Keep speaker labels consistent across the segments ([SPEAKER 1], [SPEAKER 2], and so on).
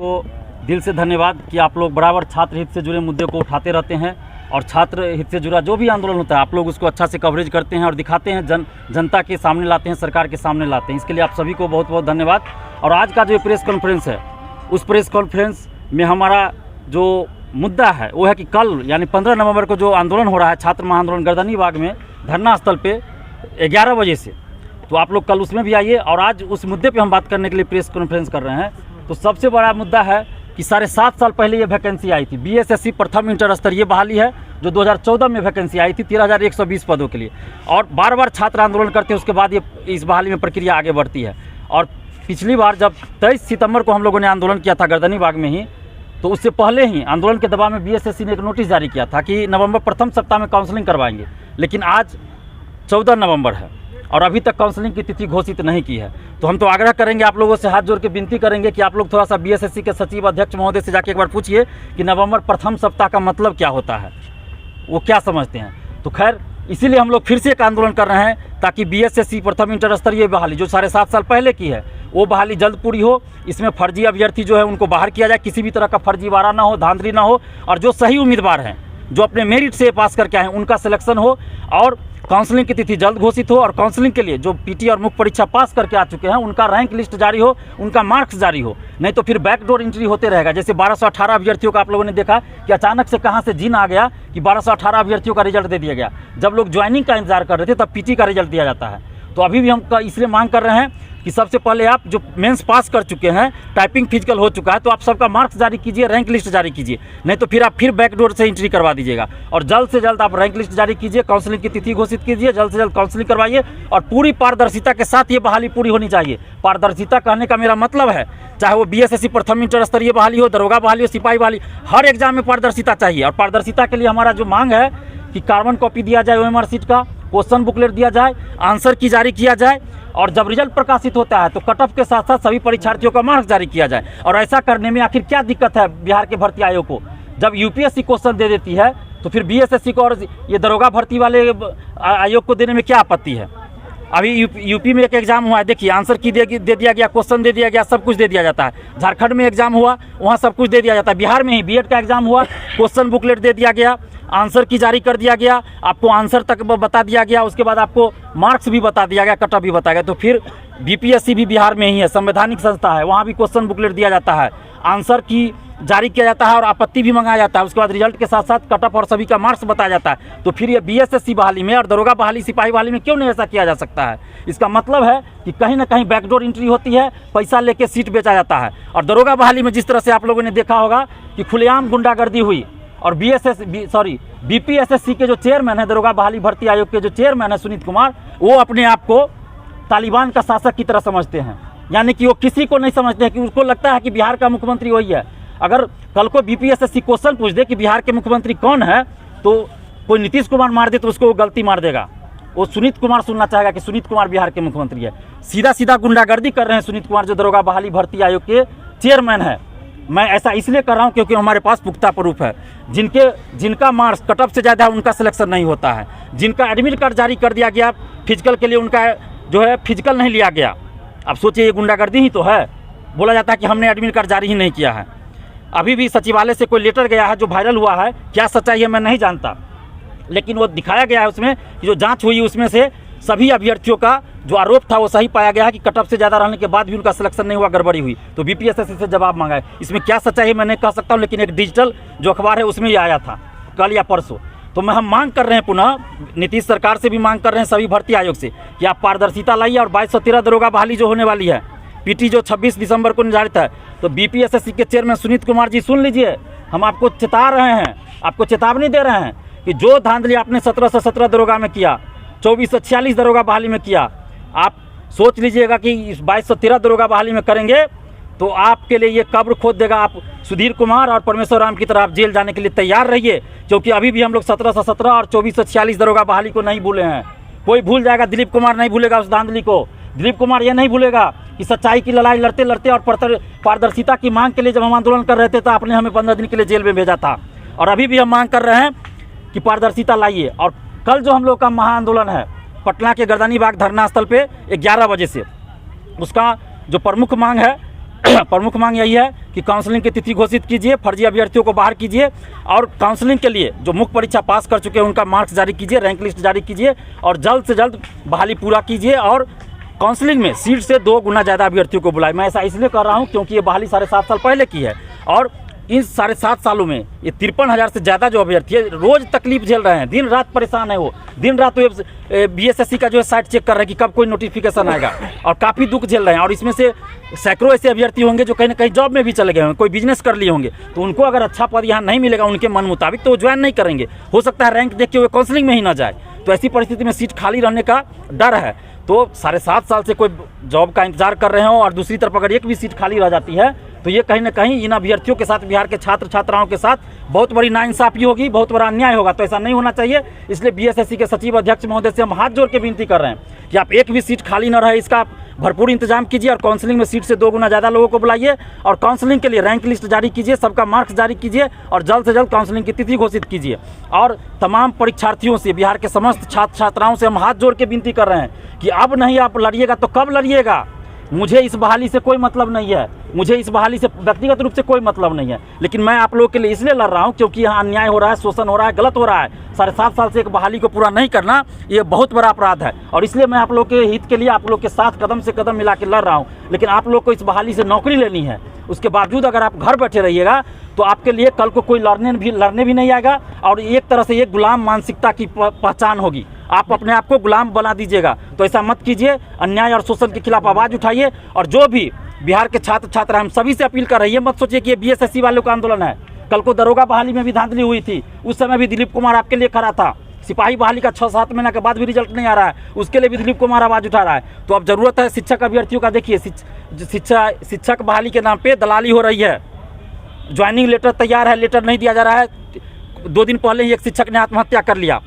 [SPEAKER 1] को दिल से धन्यवाद कि आप लोग बराबर छात्र हित से जुड़े मुद्दे को उठाते रहते हैं और छात्र हित से जुड़ा जो भी आंदोलन होता है आप लोग उसको अच्छा से कवरेज करते हैं और दिखाते हैं, जनता के सामने लाते हैं, सरकार के सामने लाते हैं। इसके लिए आप सभी को बहुत बहुत धन्यवाद। और आज का जो प्रेस कॉन्फ्रेंस है उस प्रेस कॉन्फ्रेंस में हमारा जो मुद्दा है वो है कि कल यानी 15 नवंबर को जो आंदोलन हो रहा है छात्र महाआंदोलन गर्दनी बाग में धरना स्थल पे 11 बजे से, तो आप लोग कल उसमें भी आइए। और आज उस मुद्दे पे हम बात करने के लिए प्रेस कॉन्फ्रेंस कर रहे हैं। तो सबसे बड़ा मुद्दा है कि 7.5 साल पहले ये वैकेंसी आई थी, बीएसएससी प्रथम इंटर स्तरीय बहाली है जो 2014 में वैकेंसी आई थी 13,120 पदों के लिए। और बार बार छात्र आंदोलन करते हैं, उसके बाद ये इस बहाली में प्रक्रिया आगे बढ़ती है। और पिछली बार जब 23 सितंबर को हम लोगों ने आंदोलन किया था गर्दनी बाग में ही, तो उससे पहले ही आंदोलन के दबाव में बीएसएससी ने एक नोटिस जारी किया था कि नवंबर प्रथम सप्ताह में काउंसलिंग करवाएंगे। लेकिन आज 14 नवंबर है और अभी तक काउंसलिंग की तिथि घोषित नहीं की है। तो हम तो आग्रह करेंगे, आप लोगों से हाथ जोड़ के विनती करेंगे कि आप लोग थोड़ा सा बीएसएससी के सचिव अध्यक्ष महोदय से जाके एक बार पूछिए कि नवंबर प्रथम सप्ताह का मतलब क्या होता है, वो क्या समझते हैं। तो खैर इसीलिए हम लोग फिर से एक आंदोलन कर रहे हैं ताकि बीएसएससी प्रथम इंटर स्तरीय बहाली जो 7.5 साल पहले की है वो बहाली जल्द पूरी हो। इसमें फर्जी अभ्यर्थी जो है उनको बाहर किया जाए, किसी भी तरह का फर्जीवाड़ा ना हो, धांधली ना हो, और जो सही उम्मीदवार हैं जो अपने मेरिट से पास करके आए हैं उनका सिलेक्शन हो और काउंसलिंग की तिथि जल्द घोषित हो। और काउंसलिंग के लिए जो पीटी और मुख्य परीक्षा पास करके आ चुके हैं उनका रैंक लिस्ट जारी हो, उनका मार्क्स जारी हो। नहीं तो फिर बैकडोर एंट्री होते रहेगा। जैसे 1218 अभ्यर्थियों का आप लोगों ने देखा कि अचानक से कहां से जिन आ गया कि 1218 अभ्यर्थियों का रिजल्ट दे दिया गया। जब लोग ज्वाइनिंग का इंतजार कर रहे थे तब पीटी का रिजल्ट दिया जाता है। तो अभी भी हम इसलिए मांग कर रहे हैं कि सबसे पहले आप जो मेंस पास कर चुके हैं, टाइपिंग फिजिकल हो चुका है, तो आप सबका मार्क्स जारी कीजिए, रैंक लिस्ट जारी कीजिए। नहीं तो फिर आप फिर बैकडोर से एंट्री करवा दीजिएगा। और जल्द से जल्द आप रैंक लिस्ट जारी कीजिए, काउंसलिंग की तिथि घोषित कीजिए, जल्द से जल्द काउंसलिंग करवाइए और पूरी पारदर्शिता के साथ ये बहाली पूरी होनी चाहिए। पारदर्शिता कहने का मेरा मतलब है चाहे वो बीएसएससी प्रथम इंटर स्तरीय बहाली हो, दरोगा बहाली हो, सिपाही बहाली, हर एग्जाम में पारदर्शिता चाहिए। और पारदर्शिता के लिए हमारा जो मांग है कि कार्बन कॉपी दिया जाए ओएमआर सीट का, क्वेश्चन बुकलेट दिया जाए, आंसर की जारी किया जाए, और जब रिजल्ट प्रकाशित होता है तो कट ऑफ के साथ साथ सभी परीक्षार्थियों का मार्क्स जारी किया जाए। और ऐसा करने में आखिर क्या दिक्कत है बिहार के भर्ती आयोग को? जब यूपीएससी क्वेश्चन दे देती है तो फिर बीएसएससी को और ये दरोगा भर्ती वाले आयोग को देने में क्या आपत्ति है? अभी यूपी में एक एग्जाम हुआ है, देखिए आंसर की दे दिया गया, क्वेश्चन दे दिया गया, सब कुछ दे दिया जाता है। झारखंड में एग्जाम हुआ, वहाँ सब कुछ दे दिया जाता है। बिहार में ही बीएड का एग्जाम हुआ, क्वेश्चन बुकलेट दे दिया गया, आंसर की जारी कर दिया गया, आपको आंसर तक बता दिया गया, उसके बाद आपको मार्क्स भी बता दिया गया, कट ऑफ भी बताया गया। तो फिर बीपीएससी भी बिहार में ही है, संवैधानिक संस्था है, वहाँ भी क्वेश्चन बुकलेट दिया जाता है, आंसर की जारी किया जाता है और आपत्ति भी मंगाया जाता है। उसके बाद रिजल्ट के साथ साथ कट ऑफ और सभी का मार्क्स बताया जाता है। तो फिर ये बीएसएससी बहाली में और दरोगा बहाली, सिपाही बहाली में क्यों नहीं ऐसा किया जा सकता है? इसका मतलब है कि कहीं ना कहीं बैकडोर एंट्री होती है, पैसा लेके सीट बेचा जाता है। और दरोगा बहाली में जिस तरह से आप लोगों ने देखा होगा कि खुलेआम गुंडागर्दी हुई और बीपीएसएससी के जो चेयरमैन है, दरोगा बहाली भर्ती आयोग के जो चेयरमैन है सुनीत कुमार, वो अपने आप को तालिबान का शासक की तरह समझते हैं। यानी कि वो किसी को नहीं समझते हैं, कि उसको लगता है कि बिहार का मुख्यमंत्री वही है। अगर कल को बीपीएसएससी क्वेश्चन पूछ दे कि बिहार के मुख्यमंत्री कौन है, तो कोई नीतीश कुमार मार दे तो उसको वो गलती मार देगा। वो सुनीत कुमार सुनना चाहेगा कि सुनीत कुमार बिहार के मुख्यमंत्री है। सीधा सीधा गुंडागर्दी कर रहे हैं सुनीत कुमार जो दरोगा बहाली भर्ती आयोग के चेयरमैन है। मैं ऐसा इसलिए कर रहा हूं क्योंकि हमारे पास पुख्ता प्रूफ है। जिनका मार्क्स कट ऑफ से ज़्यादा है उनका सिलेक्शन नहीं होता है। जिनका एडमिट कार्ड जारी कर दिया गया फिजिकल के लिए, उनका जो है फिजिकल नहीं लिया गया। अब सोचिए, ये गुंडागर्दी ही तो है। बोला जाता है कि हमने एडमिट कार्ड जारी ही नहीं किया है। अभी भी सचिवालय से कोई लेटर गया है जो वायरल हुआ है, क्या सच्चाई है मैं नहीं जानता, लेकिन वो दिखाया गया है उसमें कि जो जांच हुई उसमें से सभी अभ्यर्थियों का जो आरोप था वो सही पाया गया है कि कट ऑफ से ज़्यादा रहने के बाद भी उनका सिलेक्शन नहीं हुआ, गड़बड़ी हुई। तो बीपीएसएससी से जवाब मांगा है। इसमें क्या सच्चाई है मैं नहीं कह सकता हूँ, लेकिन एक डिजिटल जो अखबार है उसमें ही आया था कल या परसों। तो हम मांग कर रहे हैं, पुनः नीतीश सरकार से भी मांग कर रहे हैं, सभी भर्ती आयोग से, कि आप पारदर्शिता लाइए। और 2213 दरोगा बहाली जो होने वाली है, पीटी जो 26 दिसंबर को निर्धारित है, तो बीपीएसएससी के चेयरमैन सुनीत कुमार जी सुन लीजिए, हम आपको चेता रहे हैं, आपको चेतावनी दे रहे हैं कि जो धांधली आपने 17 से 17 दरोगा में किया, 24 से 46 दरोगा बहाली में किया, आप सोच लीजिएगा कि इस 2213 दरोगा बहाली में करेंगे तो आपके लिए ये कब्र खोद देगा। आप सुधीर कुमार और परमेश्वर राम की तरह आप जेल जाने के लिए तैयार रहिए, क्योंकि अभी भी हम लोग 17 से 17 और 24 से 46 दरोगा बहाली को नहीं भूले हैं। कोई भूल जाएगा, दिलीप कुमार नहीं भूलेगा उस धांधली को। दिलीप कुमार ये नहीं भूलेगा कि सच्चाई की लड़ाई लड़ते लड़ते और पारदर्शिता की मांग के लिए जब हम आंदोलन कर रहे थे तो आपने हमें 15 दिन के लिए जेल में भेजा था। और अभी भी हम मांग कर रहे हैं कि पारदर्शिता लाइए। और कल जो हम लोग का महाआंदोलन है पटना के गर्दनी बाग धरना स्थल पे 11 बजे से, उसका जो प्रमुख मांग है प्रमुख मांग यही है कि काउंसलिंग की तिथि घोषित कीजिए, फर्जी अभ्यर्थियों को बाहर कीजिए और काउंसलिंग के लिए जो मुख्य परीक्षा पास कर चुके हैं उनका मार्क्स जारी कीजिए, रैंक लिस्ट जारी कीजिए और जल्द से जल्द बहाली पूरा कीजिए और काउंसलिंग में सीट से 2 गुना ज़्यादा अभ्यर्थियों को बुलाए। मैं ऐसा इसलिए कर रहा हूँ क्योंकि ये बहाली 7.5 साल पहले की है और इन 7.5 सालों में ये 53,000 से ज़्यादा जो अभ्यर्थी है रोज़ तकलीफ झेल रहे हैं, दिन रात परेशान है। वो दिन रात BSSC का जो है साइट चेक कर रहे हैं कि कब कोई नोटिफिकेशन आएगा और काफ़ी दुख झेल रहे हैं। और इसमें से सैकड़ों ऐसे अभ्यर्थी होंगे जो कहीं ना कहीं जॉब में भी चले गए होंगे, कोई बिजनेस कर लिए होंगे, तो उनको अगर अच्छा पद यहाँ नहीं मिलेगा उनके मन मुताबिक तो वो ज्वाइन नहीं करेंगे। हो सकता है रैंक देख के वो काउंसलिंग में ही ना जाए। तो ऐसी परिस्थिति में सीट खाली रहने का डर है। तो 7.5 साल से कोई जॉब का इंतजार कर रहे हो और दूसरी तरफ अगर एक भी सीट खाली रह जाती है तो ये कहीं ना कहीं इन अभ्यर्थियों के साथ, बिहार के छात्र छात्राओं के साथ बहुत बड़ी नाइंसाफ़ी होगी, बहुत बड़ा अन्याय होगा। तो ऐसा नहीं होना चाहिए। इसलिए BSSC के सचिव अध्यक्ष महोदय से हम हाथ जोड़ के विनती कर रहे हैं कि आप एक भी सीट खाली न रहे, इसका भरपूर इंतजाम कीजिए और काउंसलिंग में सीट से 2 गुना ज़्यादा लोगों को बुलाइए और काउंसलिंग के लिए रैंक लिस्ट जारी कीजिए, सबका मार्क्स जारी कीजिए और जल्द से जल्द काउंसलिंग की तिथि घोषित कीजिए। और तमाम परीक्षार्थियों से, बिहार के समस्त छात्र छात्राओं से हम हाथ जोड़ के विनती कर रहे हैं कि अब नहीं आप लड़िएगा तो कब लड़िएगा। मुझे इस बहाली से कोई मतलब नहीं है, मुझे इस बहाली से व्यक्तिगत रूप से कोई मतलब नहीं है, लेकिन मैं आप लोगों के लिए इसलिए लड़ रहा हूं क्योंकि यहाँ अन्याय हो रहा है, शोषण हो रहा है, गलत हो रहा है। 7.5 साल से एक बहाली को पूरा नहीं करना ये बहुत बड़ा अपराध है और इसलिए मैं आप लोग के हित के लिए आप लोग के साथ कदम से कदम मिला के लड़ रहा हूँ। लेकिन आप लोग को इस बहाली से नौकरी लेनी है, उसके बावजूद अगर आप घर बैठे रहिएगा तो आपके लिए कल को कोई लड़ने भी नहीं आएगा और एक तरह से एक गुलाम मानसिकता की पहचान होगी। आप अपने आप को गुलाम बना दीजिएगा। तो ऐसा मत कीजिए, अन्याय और शोषण के खिलाफ आवाज़ उठाइए और जो भी बिहार के छात्र छात्रा हम सभी से अपील कर रही है, मत सोचिए कि ये BSSC वालों का आंदोलन है। कल को दरोगा बहाली में भी धांधली हुई थी, उस समय भी दिलीप कुमार आपके लिए खड़ा था। सिपाही बहाली का 6-7 महीना के बाद भी रिजल्ट नहीं आ रहा है, उसके लिए भी दिलीप कुमार आवाज़ उठा रहा है। तो अब जरूरत है शिक्षक अभ्यर्थियों का। देखिए शिक्षक बहाली के नाम पर दलाली हो रही है। ज्वाइनिंग लेटर तैयार है, लेटर नहीं दिया जा रहा है। 2 दिन पहले ही एक शिक्षक ने आत्महत्या कर लिया।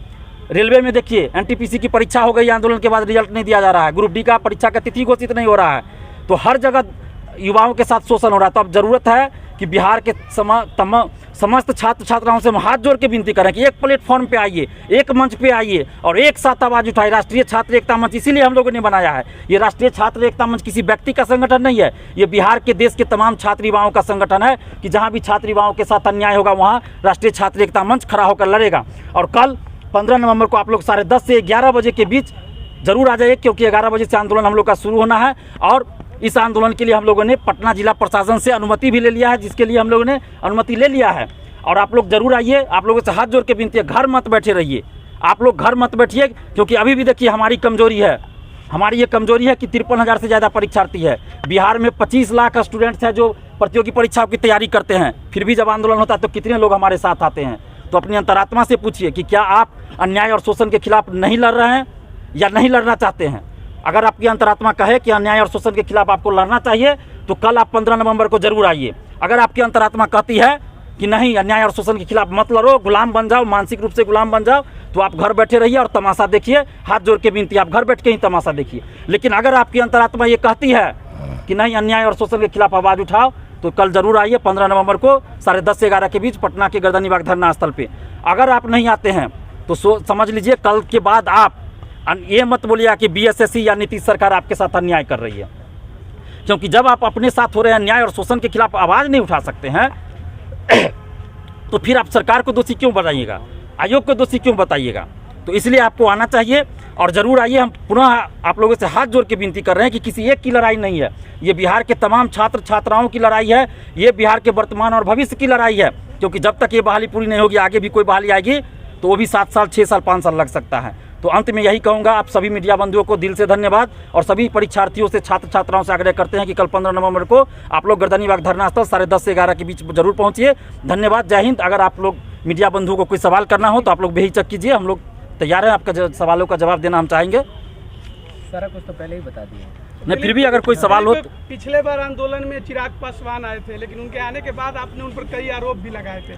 [SPEAKER 1] रेलवे में देखिए NTPC की परीक्षा हो गई, आंदोलन के बाद रिजल्ट नहीं दिया जा रहा है। ग्रुप D का परीक्षा का तिथि घोषित नहीं हो रहा है। तो हर जगह युवाओं के साथ शोषण हो रहा है। तो अब जरूरत है कि बिहार के समस्त छात्र छात्राओं से हम हाथ जोड़ के विनती करें कि एक प्लेटफॉर्म पे आइए, एक मंच पे आइए और एक साथ आवाज़ उठाए। राष्ट्रीय छात्र एकता मंच इसीलिए हम लोगों ने बनाया है। ये राष्ट्रीय छात्र एकता मंच किसी व्यक्ति का संगठन नहीं है, ये बिहार के देश के तमाम छात्र युवाओं का संगठन है कि जहाँ भी छात्र युवाओं के साथ अन्याय होगा वहाँ राष्ट्रीय छात्र एकता मंच खड़ा होकर लड़ेगा। और कल 15 नवंबर को आप लोग 10:30 से 11 बजे के बीच जरूर आ जाइए क्योंकि 11 बजे से आंदोलन हम लोग का शुरू होना है। और इस आंदोलन के लिए हम लोगों ने पटना जिला प्रशासन से अनुमति भी ले लिया है, जिसके लिए हम लोगों ने अनुमति ले लिया है। और आप लोग जरूर आइए, आप लोगों से हाथ जोड़ के विनती है, घर मत बैठे रहिए, आप लोग घर मत बैठिए क्योंकि अभी भी देखिए हमारी कमजोरी है, हमारी ये कमजोरी है कि 53,000 से ज़्यादा परीक्षार्थी है। बिहार में 25 लाख स्टूडेंट्स हैं जो प्रतियोगी परीक्षाओं की तैयारी करते हैं, फिर भी जब आंदोलन होता है तो कितने लोग हमारे साथ आते हैं। तो अपनी अंतरात्मा से पूछिए कि क्या आप अन्याय और शोषण के खिलाफ नहीं लड़ रहे हैं या नहीं लड़ना चाहते हैं। अगर आपकी अंतरात्मा कहे कि अन्याय और शोषण के खिलाफ आपको लड़ना चाहिए तो कल आप 15 नवंबर को जरूर आइए। अगर आपकी अंतरात्मा कहती है कि नहीं अन्याय और शोषण के खिलाफ मत लड़ो, गुलाम बन जाओ, मानसिक रूप से गुलाम बन जाओ, तो आप घर बैठे रहिए और तमाशा देखिए। हाथ जोड़ के विनती, आप घर बैठ के ही तमाशा देखिए। लेकिन अगर आपकी अंतरात्मा ये कहती है कि नहीं अन्याय और शोषण के खिलाफ आवाज़ उठाओ तो कल जरूर आइए 15 नवंबर को 10:30 से 11 के बीच पटना के गर्दनीबाग धरना स्थल पे। अगर आप नहीं आते हैं तो समझ लीजिए कल के बाद आप ये मत बोलिए कि BSSC या नीतीश सरकार आपके साथ अन्याय कर रही है, क्योंकि जब आप अपने साथ हो रहे हैं अन्याय और शोषण के खिलाफ आवाज़ नहीं उठा सकते हैं तो फिर आप सरकार को दोषी क्यों बताइएगा, आयोग को दोषी क्यों बताइएगा। तो इसलिए आपको आना चाहिए और ज़रूर आइए। हम पुनः आप लोगों से हाथ जोड़ के विनती कर रहे हैं कि किसी एक की लड़ाई नहीं है, ये बिहार के तमाम छात्र छात्राओं की लड़ाई है, ये बिहार के वर्तमान और भविष्य की लड़ाई है। क्योंकि जब तक ये बहाली पूरी नहीं होगी, आगे भी कोई बहाली आएगी तो वो भी 7 साल 6 साल 5 साल लग सकता है। तो अंत में यही कहूँगा, आप सभी मीडिया बंधुओं को दिल से धन्यवाद और सभी परीक्षार्थियों से छात्र छात्राओं से आग्रह करते हैं कि कल 15 नवंबर को आप लोग गर्दनीबाग धरना स्थल 10:30 से 11 के बीच जरूर पहुँचिए। धन्यवाद, जय हिंद। अगर आप लोग मीडिया बंधुओं को कोई सवाल करना हो तो आप लोग बेहिचक कीजिए, हम लोग तैयार हैं, आपका सवालों का जवाब देना हम चाहेंगे।
[SPEAKER 2] सारा कुछ तो पहले ही बता दिया,
[SPEAKER 1] नहीं फिर भी अगर कोई सवाल हो।
[SPEAKER 3] पिछले बार आंदोलन में चिराग पासवान आए थे, लेकिन उनके आने के बाद आपने उन पर कई आरोप भी लगाए थे।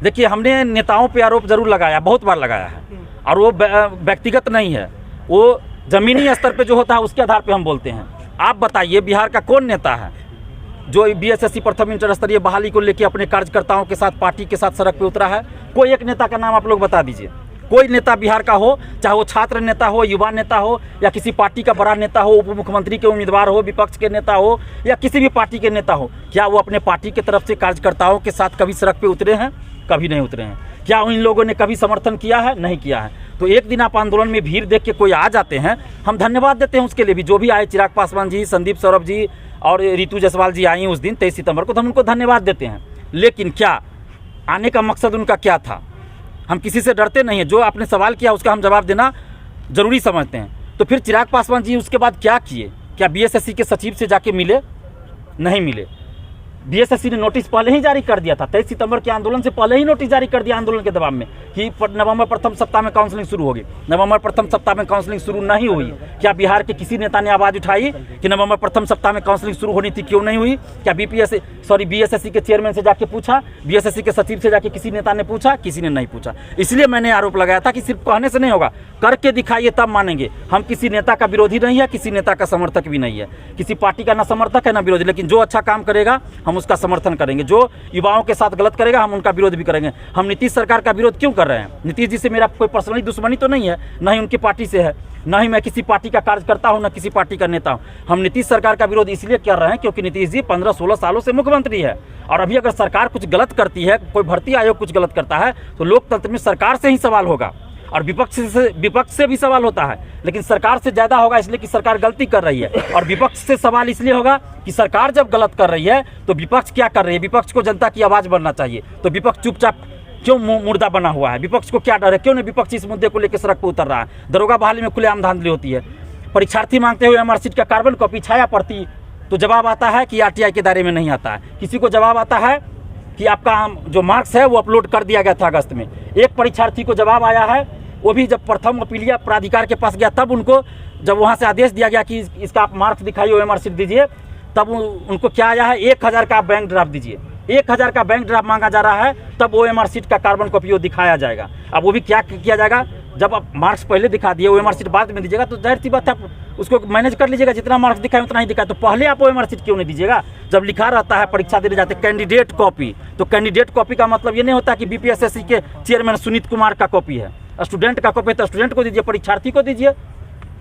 [SPEAKER 1] देखिए हमने नेताओं पे आरोप जरूर लगाया, बहुत बार लगाया है, और वो व्यक्तिगत नहीं है, वो जमीनी स्तर पे जो होता है उसके आधार पे हम बोलते हैं। आप बताइए बिहार का कौन नेता है जो BSSC प्रथम इंटर स्तरीय बहाली को लेकर अपने कार्यकर्ताओं के साथ, पार्टी के साथ सड़क पे उतरा है? कोई एक नेता का नाम आप लोग बता दीजिए, कोई नेता बिहार का हो, चाहे वो छात्र नेता हो, युवा नेता हो, या किसी पार्टी का बड़ा नेता हो, उप मुख्यमंत्री के उम्मीदवार हो, विपक्ष के नेता हो, या किसी भी पार्टी के नेता हो, क्या वो अपने पार्टी की तरफ से कार्यकर्ताओं के साथ कभी सड़क पे उतरे हैं? कभी नहीं उतरे हैं। क्या इन लोगों ने कभी समर्थन किया है? नहीं किया है। तो एक दिन आप आंदोलन में भीड़ देख के कोई आ जाते हैं, हम धन्यवाद देते हैं उसके लिए भी। जो भी आए, चिराग पासवान जी, संदीप सौरभ जी और रितु जायसवाल जी आई उस दिन 23 सितंबर को, तो हम उनको धन्यवाद देते हैं। लेकिन क्या आने का मकसद उनका क्या था? हम किसी से डरते नहीं हैं। जो आपने सवाल किया उसका हम जवाब देना जरूरी समझते हैं। तो फिर चिराग पासवान जी उसके बाद क्या किए? क्या बीएसएससी के सचिव से जाके मिले? नहीं मिले। बीएसएससी ने नोटिस पहले ही जारी कर दिया था, 23 सितंबर के आंदोलन से पहले ही नोटिस जारी कर दिया आंदोलन के दबाव में कि नवंबर प्रथम सप्ताह में काउंसलिंग शुरू होगी। नवंबर प्रथम सप्ताह में काउंसलिंग शुरू नहीं हुई। क्या बिहार के किसी नेता ने आवाज़ उठाई कि नवंबर प्रथम सप्ताह में काउंसलिंग शुरू होनी थी, क्यों नहीं हुई? क्या बीएसएससी के चेयरमैन से जाके पूछा? बीएसएससी के सचिव से जाके किसी नेता ने पूछा? किसी ने नहीं पूछा। इसलिए मैंने आरोप लगाया था कि सिर्फ कहने से नहीं होगा, करके दिखाइए तब मानेंगे। हम किसी नेता का विरोधी नहीं है, किसी नेता का समर्थक भी नहीं है, किसी पार्टी का ना समर्थक है ना विरोधी, लेकिन जो अच्छा काम करेगा हम उसका समर्थन करेंगे। जो युवाओं के साथ गलत करेगा हम उनका विरोध भी करेंगे। हम नीतीश सरकार का विरोध क्यों कर रहे हैं? नीतीश जी से मेरा कोई पर्सनली दुश्मनी तो नहीं है, ना ही उनकी पार्टी से है, ना ही मैं किसी पार्टी का कार्यकर्ता हूं, ना किसी पार्टी का नेता हूं। हम नीतीश सरकार का विरोध इसलिए कर रहे हैं क्योंकि नीतीश जी 15-16 सालों से मुख्यमंत्री है, और अभी अगर सरकार कुछ गलत करती है, कोई भर्ती आयोग कुछ गलत करता है, तो लोकतंत्र में सरकार से ही सवाल होगा और विपक्ष से भी सवाल होता है, लेकिन सरकार से ज़्यादा होगा इसलिए कि सरकार गलती कर रही है। और विपक्ष से सवाल इसलिए होगा कि सरकार जब गलत कर रही है तो विपक्ष क्या कर रही है? विपक्ष को जनता की आवाज़ बनना चाहिए, तो विपक्ष चुपचाप क्यों मुर्दा बना हुआ है? विपक्ष को क्या डर है? क्यों नहीं विपक्ष इस मुद्दे को लेकर सड़क पर उतर रहा है? दरोगा बहाली में खुलेआम धांधली होती है। परीक्षार्थी मांगते हुए एमआरसीट का कार्बन कॉपी छाया पड़ती, तो जवाब आता है कि आरटीआई के दायरे में नहीं आता है। किसी को जवाब आता है कि आपका जो मार्क्स है वो अपलोड कर दिया गया था अगस्त में। एक परीक्षार्थी को जवाब आया है, वो भी जब प्रथम अपीलीय प्राधिकार के पास गया, तब उनको जब वहाँ से आदेश दिया गया कि इसका आप मार्क्स दिखाइए, एमआरसीट दीजिए, तब उनको क्या आया है? 1000 का बैंक ड्राफ्ट दीजिए। 1000 का बैंक ड्राफ्ट मांगा जा रहा है, तब ओएमआर-शीट का कार्बन कॉपी वो दिखाया जाएगा। अब वो भी क्या किया जाएगा? जब आप मार्क्स पहले दिखा दिए, ओएमआर-शीट बाद में दीजिएगा, तो जाहिर सी बात है उसको मैनेज कर लीजिएगा, जितना मार्क्स दिखाए उतना ही दिखाए। तो पहले आप ओएमआर-शीट क्यों नहीं दीजिएगा? जब लिखा रहता है परीक्षा देने जाते कैंडिडेट कॉपी, तो कैंडिडेट कॉपी का मतलब ये नहीं होता कि बीपीएसएससी के चेयरमैन सुनीत कुमार का कॉपी है। स्टूडेंट का कॉपी तो स्टूडेंट को दीजिए, परीक्षार्थी को दीजिए।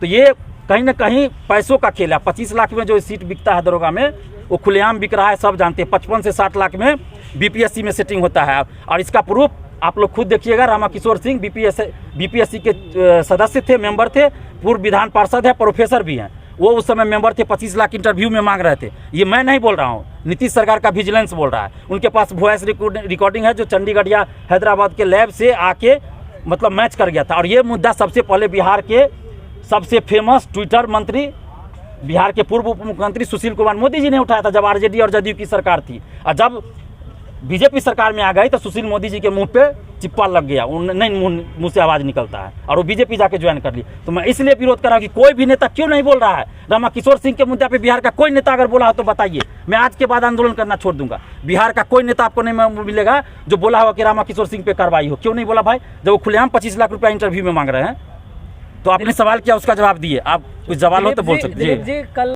[SPEAKER 1] तो ये कहीं ना कहीं पैसों का खेल है। 25 लाख में जो सीट बिकता है दरोगा में, वो खुलेआम बिक रहा है, सब जानते हैं। 55 से 60 लाख में बीपीएससी में सेटिंग होता है। और इसका प्रूफ आप लोग खुद देखिएगा। रामाकिशोर सिंह बीपीएससी के सदस्य थे, मेंबर थे, पूर्व विधान पार्षद है, प्रोफेसर भी हैं। वो उस समय मेंबर थे, 25 लाख इंटरव्यू में मांग रहे थे। ये मैं नहीं बोल रहा हूँ, नीतीश सरकार का विजिलेंस बोल रहा है। उनके पास वॉइस रिकॉर्डिंग है जो चंडीगढ़ या हैदराबाद के लैब से आके मतलब मैच कर गया था। और ये मुद्दा सबसे पहले बिहार के सबसे फेमस ट्विटर मंत्री, बिहार के पूर्व उप मुख्यमंत्री सुशील कुमार मोदी जी ने उठाया था, जब आरजेडी और जदयू की सरकार थी। और जब बीजेपी सरकार में आ गई तो सुशील मोदी जी के मुंह पे चिप्पा लग गया, नहीं मुंह से आवाज़ निकलता है, और वो बीजेपी जाके ज्वाइन कर ली। तो मैं इसलिए विरोध कर रहा हूँ कि कोई भी नेता क्यों नहीं बोल रहा है। रामाकिशोर सिंह के मुद्दे पे बिहार का कोई नेता अगर बोला हो तो बताइए, मैं आज के बाद आंदोलन करना छोड़ दूंगा। बिहार का कोई नेता आपको नहीं मिलेगा जो बोला होगा कि रामाकिशोर सिंह पे कार्रवाई हो। क्यों नहीं बोला भाई? जब वो खुलेआम 25 लाख रुपया इंटरव्यू में मांग रहे हैं। तो आपने सवाल किया, उसका जवाब दिए। आप कुछ सवाल हो तो बोल सकते हैं।
[SPEAKER 2] कल